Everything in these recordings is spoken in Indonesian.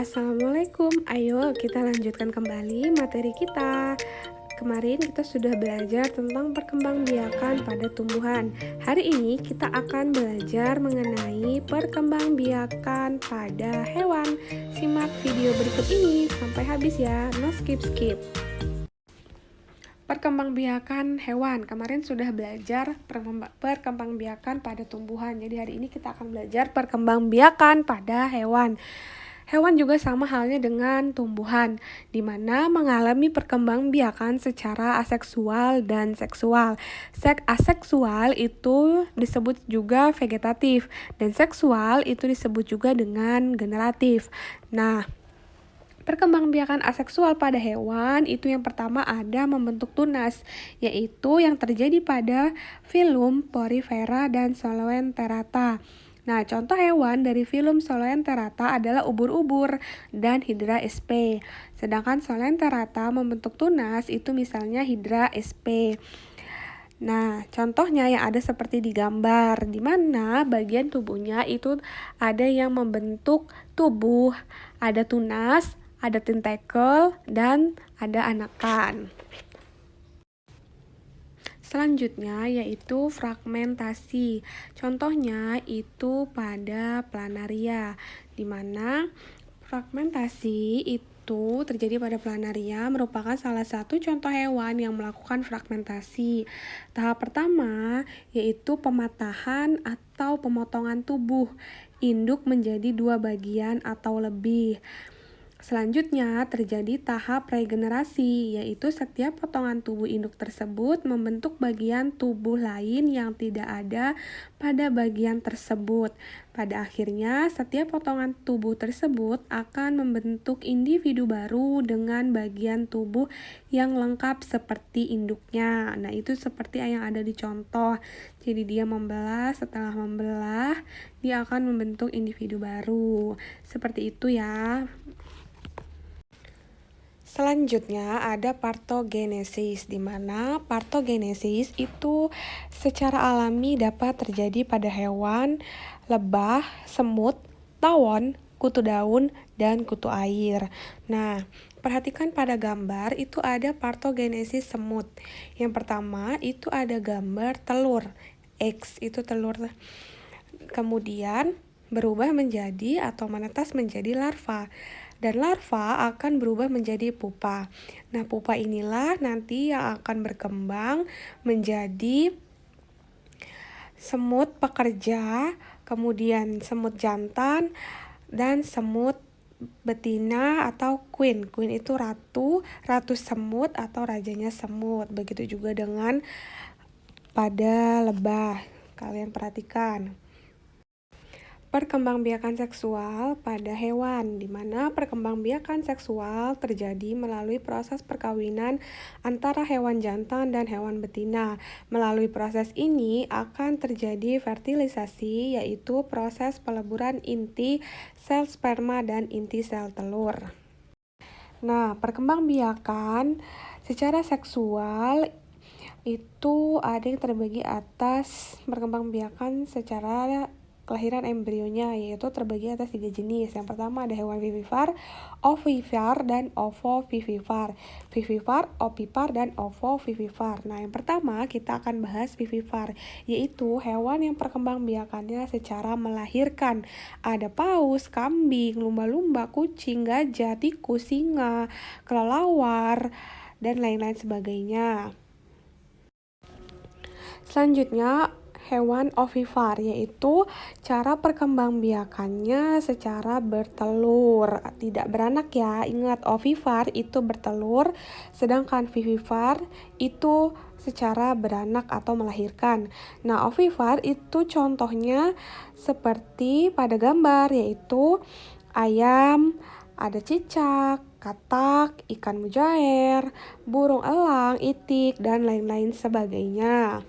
Assalamualaikum, ayo kita lanjutkan kembali materi kita. Kemarin kita sudah belajar tentang perkembangbiakan pada tumbuhan. Hari ini kita akan belajar mengenai perkembangbiakan pada hewan. Simak video berikut ini sampai habis ya, no skip-skip. Perkembangbiakan hewan. Kemarin sudah belajar perkembangbiakan pada tumbuhan. Jadi hari ini kita akan belajar perkembangbiakan pada hewan. Hewan juga sama halnya dengan tumbuhan, di mana mengalami perkembangbiakan secara aseksual dan seksual. Aseksual itu disebut juga vegetatif, dan seksual itu disebut juga dengan generatif. Nah, perkembangbiakan aseksual pada hewan itu yang pertama ada membentuk tunas, yaitu yang terjadi pada filum Porifera dan Coeloenterata. Nah, contoh hewan dari filum Coeloenterata adalah ubur-ubur dan Hydra sp. Sedangkan Coeloenterata membentuk tunas itu misalnya Hydra sp. Nah, contohnya yang ada seperti di gambar, di mana bagian tubuhnya itu ada yang membentuk tubuh, ada tunas, ada tentakel, dan ada anakan. Selanjutnya yaitu fragmentasi. Contohnya itu pada planaria, di mana fragmentasi itu terjadi pada planaria merupakan salah satu contoh hewan yang melakukan fragmentasi. Tahap pertama yaitu pematahan atau pemotongan tubuh induk menjadi 2 bagian atau lebih. Selanjutnya terjadi tahap regenerasi, yaitu setiap potongan tubuh induk tersebut membentuk bagian tubuh lain yang tidak ada pada bagian tersebut. Pada akhirnya, setiap potongan tubuh tersebut akan membentuk individu baru dengan bagian tubuh yang lengkap seperti induknya. Nah, itu seperti yang ada di contoh. Jadi dia membelah, setelah membelah, dia akan membentuk individu baru. Seperti itu ya. Selanjutnya ada partogenesis, di mana partogenesis itu secara alami dapat terjadi pada hewan, lebah, semut, tawon, kutu daun, dan kutu air. Nah, perhatikan pada gambar itu ada partogenesis semut. Yang pertama itu ada gambar telur, X itu telur. Kemudian berubah menjadi atau menetas menjadi larva. Dan larva akan berubah menjadi pupa. Nah, pupa inilah nanti yang akan berkembang menjadi semut pekerja, kemudian semut jantan, dan semut betina atau queen. Queen itu ratu, ratu semut atau rajanya semut. Begitu juga dengan pada lebah. Kalian perhatikan. Perkembangbiakan seksual pada hewan, di mana perkembangbiakan seksual terjadi melalui proses perkawinan antara hewan jantan dan hewan betina. Melalui proses ini akan terjadi fertilisasi, yaitu proses peleburan inti sel sperma dan inti sel telur. Nah, perkembangbiakan secara seksual itu ada yang terbagi atas perkembangbiakan secara kelahiran embrionya, yaitu terbagi atas 3 jenis. Yang pertama ada hewan vivipar, ovipar, dan ovovivipar. Vivipar, ovipar, dan ovovivipar. Nah, yang pertama kita akan bahas vivipar, yaitu hewan yang perkembangbiakannya secara melahirkan. Ada paus, kambing, lumba-lumba, kucing, gajah, tikus, singa, kelelawar, dan lain-lain sebagainya. Selanjutnya hewan ovipar, yaitu cara perkembangbiakannya secara bertelur, tidak beranak ya. Ingat, ovipar itu bertelur, sedangkan vivipar itu secara beranak atau melahirkan. Nah, ovipar itu contohnya seperti pada gambar, yaitu ayam, ada cicak, katak, ikan mujair, burung elang, itik, dan lain-lain sebagainya.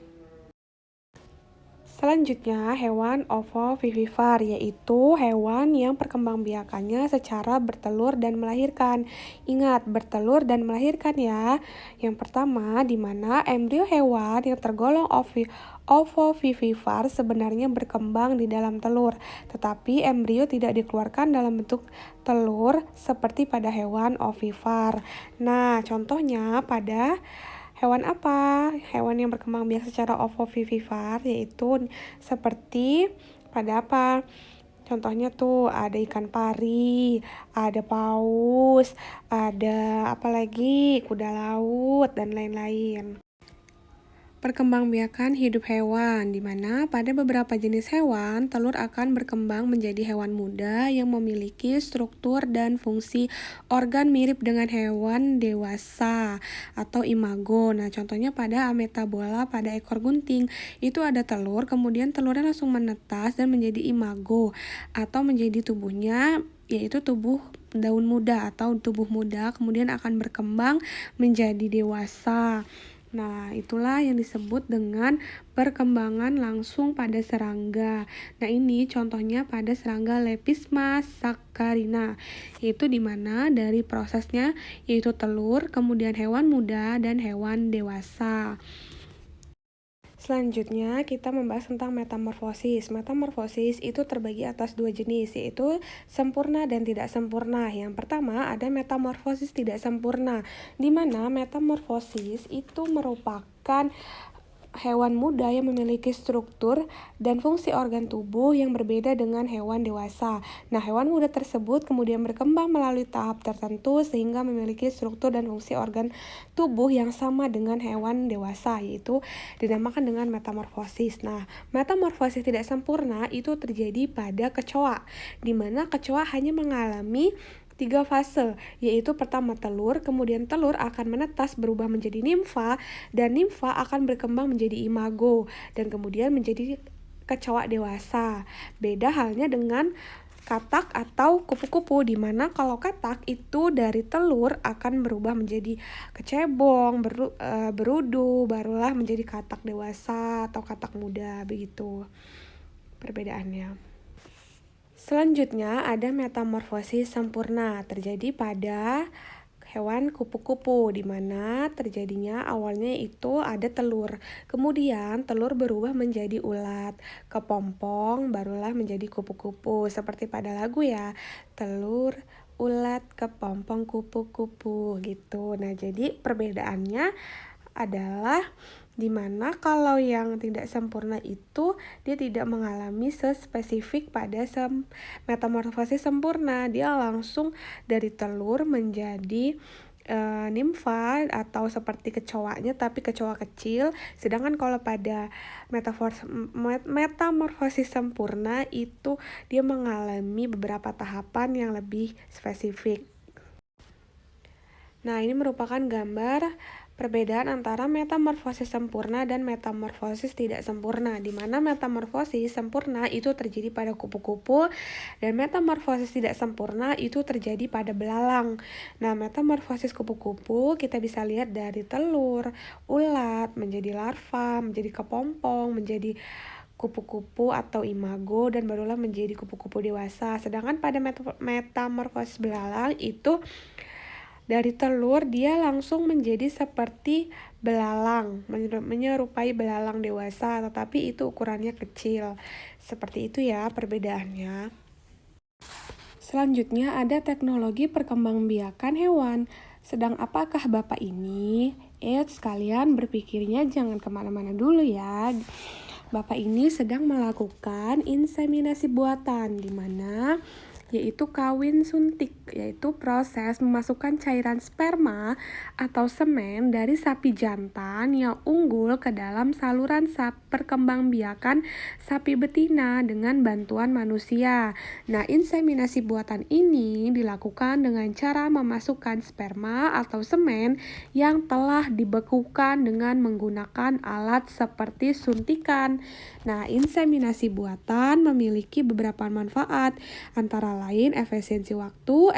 Selanjutnya, hewan ovovivipar, yaitu hewan yang perkembangbiakannya secara bertelur dan melahirkan. Ingat, bertelur dan melahirkan ya. Yang pertama, di mana embrio hewan yang tergolong ovovivipar sebenarnya berkembang di dalam telur, tetapi embrio tidak dikeluarkan dalam bentuk telur seperti pada hewan ovipar. Nah, contohnya pada hewan apa? Hewan yang berkembang biak secara ovovivipar yaitu seperti pada apa? Contohnya tuh ada ikan pari, ada paus, ada apa lagi? Kuda laut dan lain-lain. Perkembangbiakan hidup hewan, di mana pada beberapa jenis hewan, telur akan berkembang menjadi hewan muda yang memiliki struktur dan fungsi organ mirip dengan hewan dewasa atau imago. Nah, contohnya pada ametabola pada ekor gunting, itu ada telur, kemudian telurnya langsung menetas dan menjadi imago atau menjadi tubuhnya, yaitu tubuh daun muda atau tubuh muda, kemudian akan berkembang menjadi dewasa. Nah, itulah yang disebut dengan perkembangan langsung pada serangga. Nah, ini contohnya pada serangga Lepisma saccharina, yaitu di mana dari prosesnya yaitu telur, kemudian hewan muda dan hewan dewasa. Selanjutnya, kita membahas tentang metamorfosis. Metamorfosis itu terbagi atas dua jenis, yaitu sempurna dan tidak sempurna. Yang pertama, ada metamorfosis tidak sempurna, di mana metamorfosis itu merupakan hewan muda yang memiliki struktur dan fungsi organ tubuh yang berbeda dengan hewan dewasa. Nah, hewan muda tersebut kemudian berkembang melalui tahap tertentu sehingga memiliki struktur dan fungsi organ tubuh yang sama dengan hewan dewasa, yaitu dinamakan dengan metamorfosis. Nah, metamorfosis tidak sempurna itu terjadi pada kecoa, di mana kecoa hanya mengalami 3 fase, yaitu pertama telur, kemudian telur akan menetas berubah menjadi nimfa, dan nimfa akan berkembang menjadi imago, dan kemudian menjadi kecoa dewasa. Beda halnya dengan katak atau kupu-kupu, di mana kalau katak itu dari telur akan berubah menjadi kecebong, berudu, barulah menjadi katak dewasa atau katak muda, begitu perbedaannya. Selanjutnya ada metamorfosis sempurna, terjadi pada hewan kupu-kupu, di mana terjadinya awalnya itu ada telur, kemudian telur berubah menjadi ulat, kepompong, barulah menjadi kupu-kupu, seperti pada lagu ya, telur, ulat, kepompong, kupu-kupu gitu. Nah, jadi perbedaannya adalah dimana kalau yang tidak sempurna itu dia tidak mengalami sespesifik pada metamorfosis sempurna, dia langsung dari telur menjadi nimfa atau seperti kecoanya tapi kecoa kecil. Sedangkan kalau pada metamorfosis sempurna itu dia mengalami beberapa tahapan yang lebih spesifik. Nah, ini merupakan gambar perbedaan antara metamorfosis sempurna dan metamorfosis tidak sempurna, di mana metamorfosis sempurna itu terjadi pada kupu-kupu dan metamorfosis tidak sempurna itu terjadi pada belalang. Nah, metamorfosis kupu-kupu kita bisa lihat dari telur, ulat, menjadi larva, menjadi kepompong, menjadi kupu-kupu atau imago, dan barulah menjadi kupu-kupu dewasa. Sedangkan pada metamorfosis belalang itu dari telur dia langsung menjadi seperti belalang, menyerupai belalang dewasa, tetapi itu ukurannya kecil. Seperti itu ya perbedaannya. Selanjutnya ada teknologi perkembangbiakan hewan. Sedang apakah Bapak ini? Sekalian berpikirnya jangan kemana-mana dulu ya. Bapak ini sedang melakukan inseminasi buatan, di mana yaitu kawin suntik, yaitu proses memasukkan cairan sperma atau semen dari sapi jantan yang unggul ke dalam saluran perkembangbiakan sapi betina dengan bantuan manusia. Nah, inseminasi buatan ini dilakukan dengan cara memasukkan sperma atau semen yang telah dibekukan dengan menggunakan alat seperti suntikan. Nah, inseminasi buatan memiliki beberapa manfaat, antara lain efisiensi waktu,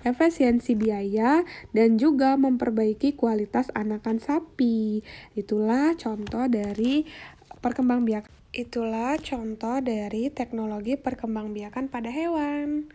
efisiensi biaya, dan juga memperbaiki kualitas anakan sapi. Itulah contoh dari perkembangbiakan Itulah contoh dari teknologi perkembangbiakan pada hewan.